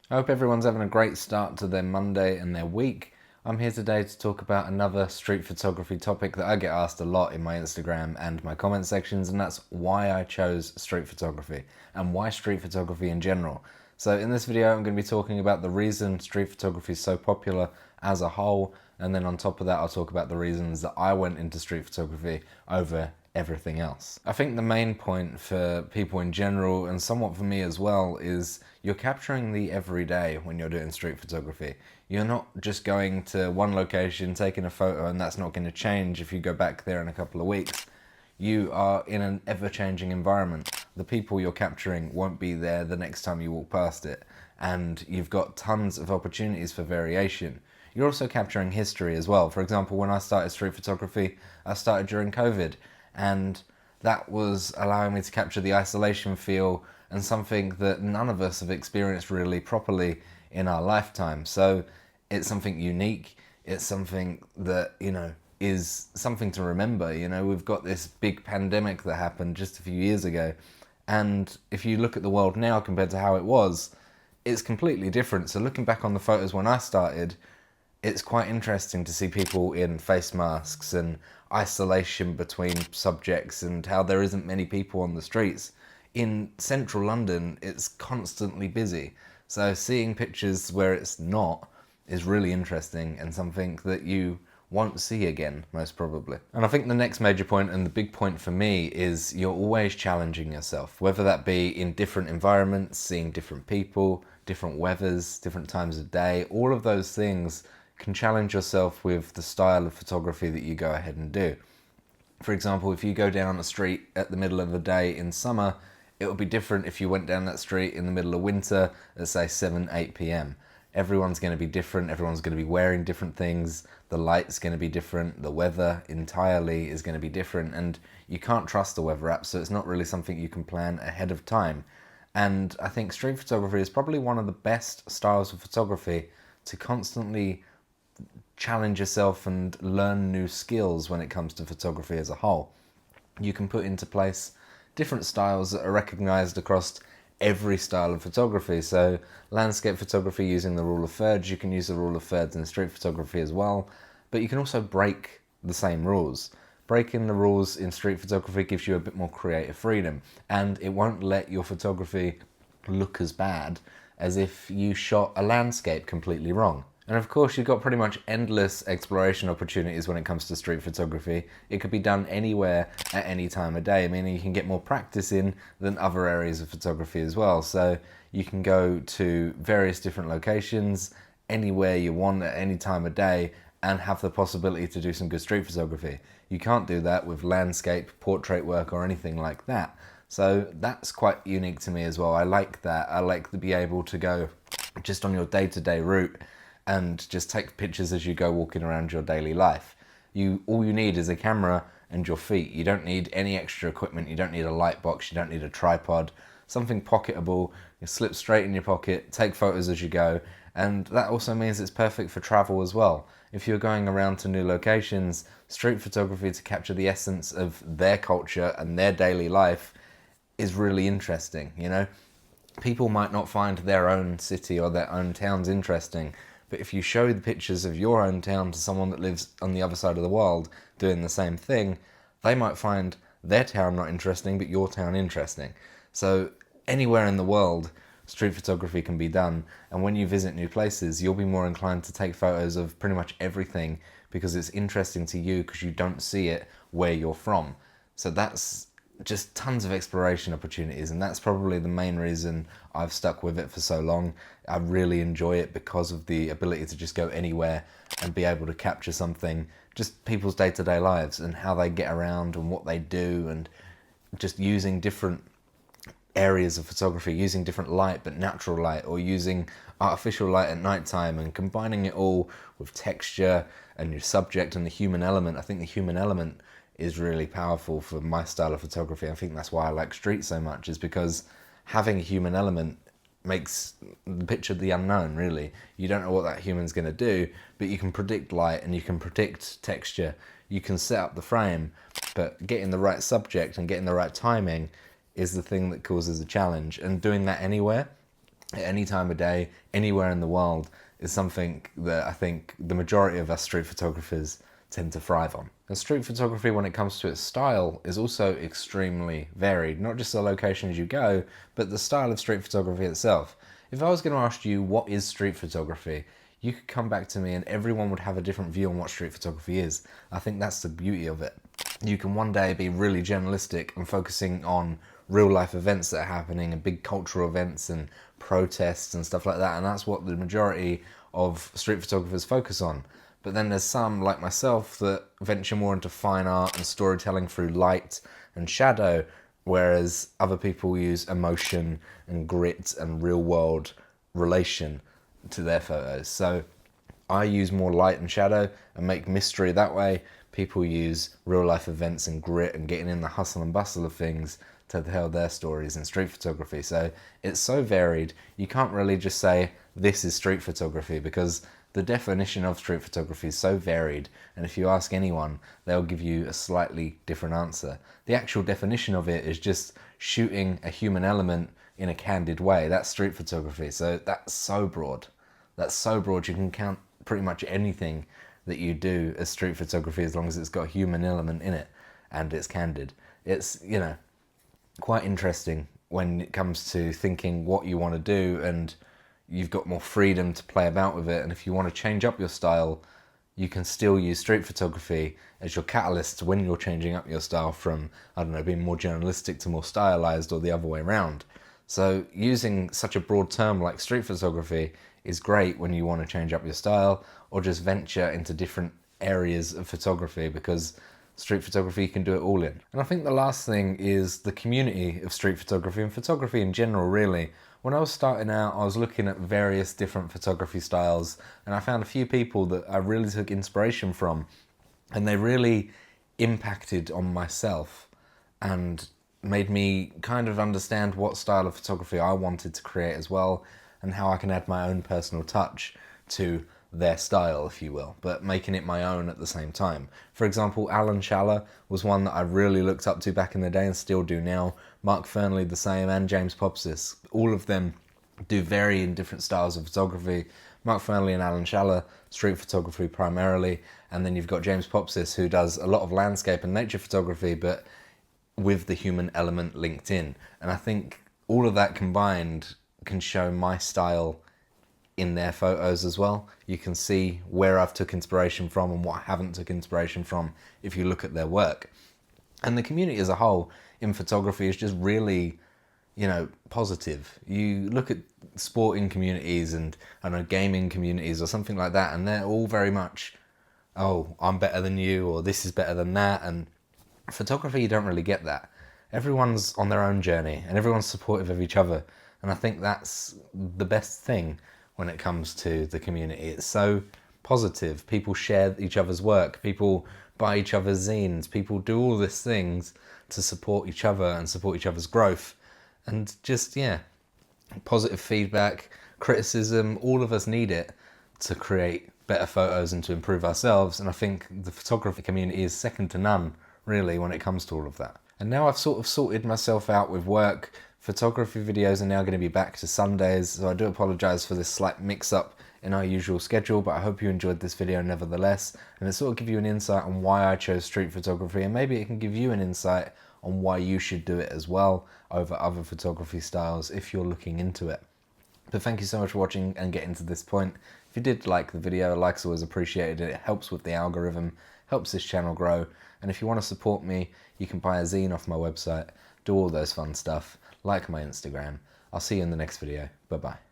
I hope everyone's having a great start to their Monday and their week. I'm here today to talk about another street photography topic that I get asked a lot in my Instagram and my comment sections, and that's why I chose street photography and why street photography in general. So in this video, I'm going to be talking about the reason street photography is so popular as a whole, and then on top of that, I'll talk about the reasons that I went into street photography over everything else. I think the main point for people in general, and somewhat for me as well, is you're capturing the everyday when you're doing street photography. You're not just going to one location, taking a photo, and that's not going to change if you go back there in a couple of weeks. You are in an ever-changing environment. The people you're capturing won't be there the next time you walk past it, and you've got tons of opportunities for variation. You're also capturing history as well. For example, when I started street photography, I started during COVID, and that was allowing me to capture the isolation feel and something that none of us have experienced really properly in our lifetime. So it's something unique. It's something that, is something to remember. We've got this big pandemic that happened just a few years ago. And if you look at the world now compared to how it was, it's completely different. So looking back on the photos when I started, it's quite interesting to see people in face masks and isolation between subjects and how there isn't many people on the streets. In central London, it's constantly busy. So seeing pictures where it's not is really interesting and something that you won't see again, most probably. And I think the next major point, and the big point for me, is you're always challenging yourself, whether that be in different environments, seeing different people, different weathers, different times of day. All of those things can challenge yourself with the style of photography that you go ahead and do. For example, if you go down a street at the middle of the day in summer, it would be different if you went down that street in the middle of winter at say 7, 8 p.m. Everyone's going to be different, everyone's going to be wearing different things, the light's going to be different, the weather entirely is going to be different, and you can't trust the weather app, so it's not really something you can plan ahead of time. And I think street photography is probably one of the best styles of photography to constantly challenge yourself and learn new skills when it comes to photography as a whole. You can put into place different styles that are recognized across every style of photography. So landscape photography using the rule of thirds, you can use the rule of thirds in street photography as well, but you can also break the same rules. Breaking the rules in street photography gives you a bit more creative freedom, and it won't let your photography look as bad as if you shot a landscape completely wrong. And of course, you've got pretty much endless exploration opportunities when it comes to street photography. It could be done anywhere at any time of day, meaning you can get more practice in than other areas of photography as well. So you can go to various different locations, anywhere you want at any time of day, and have the possibility to do some good street photography. You can't do that with landscape, portrait work, or anything like that. So that's quite unique to me as well. I like that. I like to be able to go just on your day-to-day route and just take pictures as you go walking around your daily life. All you need is a camera and your feet. You don't need any extra equipment. You don't need a light box. You don't need a tripod. Something pocketable. You slip straight in your pocket, take photos as you go, and that also means it's perfect for travel as well. If you're going around to new locations, street photography to capture the essence of their culture and their daily life is really interesting, People might not find their own city or their own towns interesting, but if you show the pictures of your own town to someone that lives on the other side of the world doing the same thing, they might find their town not interesting, but your town interesting. So anywhere in the world, street photography can be done. And when you visit new places, you'll be more inclined to take photos of pretty much everything because it's interesting to you because you don't see it where you're from. So that's just tons of exploration opportunities, and that's probably the main reason I've stuck with it for so long. I really enjoy it because of the ability to just go anywhere and be able to capture something, just people's day-to-day lives and how they get around and what they do, and just using different areas of photography, using different light but natural light, or using artificial light at nighttime and combining it all with texture and your subject and the human element. I think the human element is really powerful for my style of photography. I think that's why I like street so much, is because having a human element makes the picture the unknown, really. You don't know what that human's going to do, but you can predict light and you can predict texture. You can set up the frame, but getting the right subject and getting the right timing is the thing that causes a challenge. And doing that anywhere at any time of day, anywhere in the world, is something that I think the majority of us street photographers tend to thrive on. And street photography, when it comes to its style, is also extremely varied. Not just the locations you go, but the style of street photography itself. If I was going to ask you what is street photography, you could come back to me and everyone would have a different view on what street photography is. I think that's the beauty of it. You can one day be really journalistic and focusing on real life events that are happening and big cultural events and protests and stuff like that, and that's what the majority of street photographers focus on. But then there's some, like myself, that venture more into fine art and storytelling through light and shadow, whereas other people use emotion and grit and real world relation to their photos. So I use more light and shadow and make mystery that way. People use real life events and grit and getting in the hustle and bustle of things to tell their stories in street photography. So it's so varied, you can't really just say this is street photography, because the definition of street photography is so varied, and if you ask anyone, they'll give you a slightly different answer. The actual definition of it is just shooting a human element in a candid way. That's street photography. So that's so broad. That's so broad, you can count pretty much anything that you do as street photography as long as it's got a human element in it and it's candid. It's, you know, quite interesting when it comes to thinking what you want to do, and you've got more freedom to play about with it. And if you want to change up your style, you can still use street photography as your catalyst when you're changing up your style from, I don't know, being more journalistic to more stylized, or the other way around. So using such a broad term like street photography is great when you want to change up your style or just venture into different areas of photography, because street photography you can do it all in. And I think the last thing is the community of street photography and photography in general, really. When I was starting out, I was looking at various different photography styles, and I found a few people that I really took inspiration from, and they really impacted on myself and made me kind of understand what style of photography I wanted to create as well, and how I can add my own personal touch to their style, if you will, but making it my own at the same time. For example, Alan Schaller was one that I really looked up to back in the day and still do now. Mark Fernley the same, and James Popsis. All of them do vary in different styles of photography. Mark Fernley and Alan Schaller, street photography primarily, and then you've got James Popsis, who does a lot of landscape and nature photography, but with the human element linked in. And I think all of that combined can show my style in their photos as well. You can see where I've took inspiration from and what I haven't took inspiration from if you look at their work. And the community as a whole in photography is just really, you know, positive. You look at sporting communities and, I don't know, gaming communities or something like that, and they're all very much, oh, I'm better than you, or this is better than that. And photography, you don't really get that. Everyone's on their own journey and everyone's supportive of each other. And I think that's the best thing when it comes to the community. It's so positive. People share each other's work. People buy each other's zines. People do all these things to support each other and support each other's growth. And just, yeah, positive feedback, criticism, all of us need it to create better photos and to improve ourselves. And I think the photography community is second to none, really, when it comes to all of that. And now I've sort of sorted myself out with work. Photography videos are now going to be back to Sundays, so I do apologise for this slight mix-up in our usual schedule, but I hope you enjoyed this video nevertheless, and it sort of give you an insight on why I chose street photography, and maybe it can give you an insight on why you should do it as well over other photography styles if you're looking into it. But thank you so much for watching and getting to this point. If you did like the video, a like's always appreciated. It helps with the algorithm, helps this channel grow, and if you want to support me, you can buy a zine off my website, do all those fun stuff, like my Instagram. I'll see you in the next video. Bye bye.